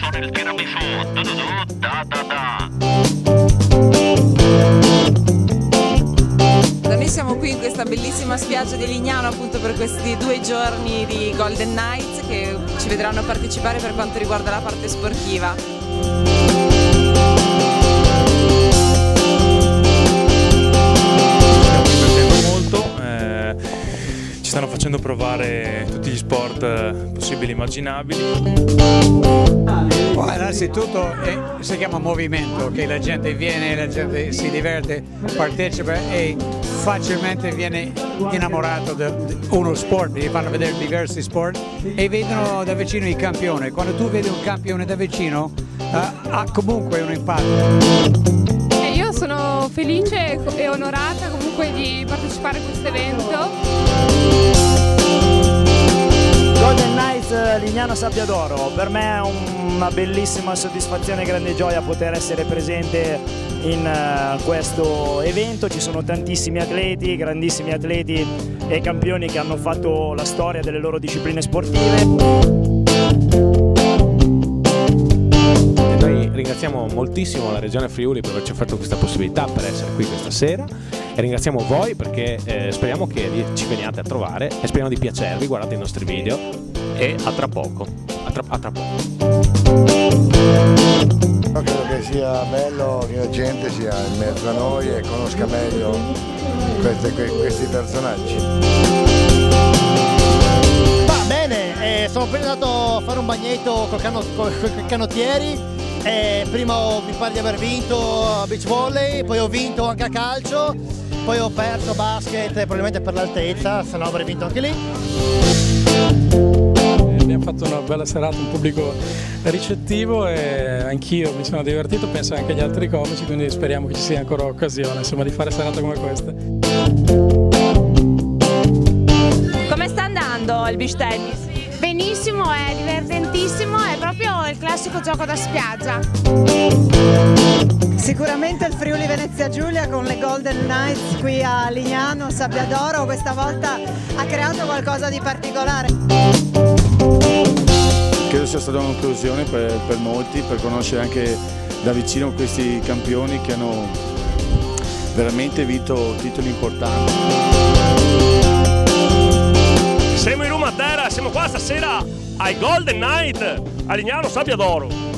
sono il tiramisù, da da da. Noi siamo qui in questa bellissima spiaggia di Lignano appunto per questi 2 giorni di Golden Nights che ci vedranno partecipare per quanto riguarda la parte sportiva. Stiamo divertendo molto, ci stanno facendo provare tutti gli sport possibili e immaginabili. Innanzitutto si chiama movimento, che la gente viene, la gente si diverte, partecipa e facilmente viene innamorato di uno sport, gli fanno vedere diversi sport e vedono da vicino i campioni. Quando tu vedi un campione da vicino ha comunque un impatto. Io sono felice e onorata comunque di partecipare a questo evento. Golden Nights Lignano Sabbia d'Oro, per me è una bellissima soddisfazione e grande gioia poter essere presente in questo evento. Ci sono tantissimi atleti, grandissimi atleti e campioni che hanno fatto la storia delle loro discipline sportive. Noi ringraziamo moltissimo la Regione Friuli per averci offerto questa possibilità per essere qui questa sera e ringraziamo voi perché speriamo che ci veniate a trovare e speriamo di piacervi, guardate i nostri video e a tra poco. A tra poco. Credo che sia bello che la gente sia in mezzo a noi e conosca meglio questi personaggi. Va bene, sono appena andato a fare un bagnetto con i canottieri. Prima mi pare di aver vinto a beach volley, poi ho vinto anche a calcio, poi ho perso a basket probabilmente per l'altezza, se no avrei vinto anche lì. Abbiamo fatto una bella serata, un pubblico ricettivo e anch'io mi sono divertito, penso anche agli altri comici, quindi speriamo che ci sia ancora occasione insomma, di fare serate come questa. Come sta andando il beach tennis? Benissimo, è divertentissimo, è proprio il classico gioco da spiaggia. Sicuramente il Friuli Venezia Giulia con le Golden Nights qui a Lignano Sabbia d'Oro questa volta ha creato qualcosa di particolare. Credo sia stata un'occasione per molti per conoscere anche da vicino questi campioni che hanno veramente vinto titoli importanti. Siamo in Roma a terra, siamo qua stasera ai Golden Night a Lignano Sabbia d'Oro.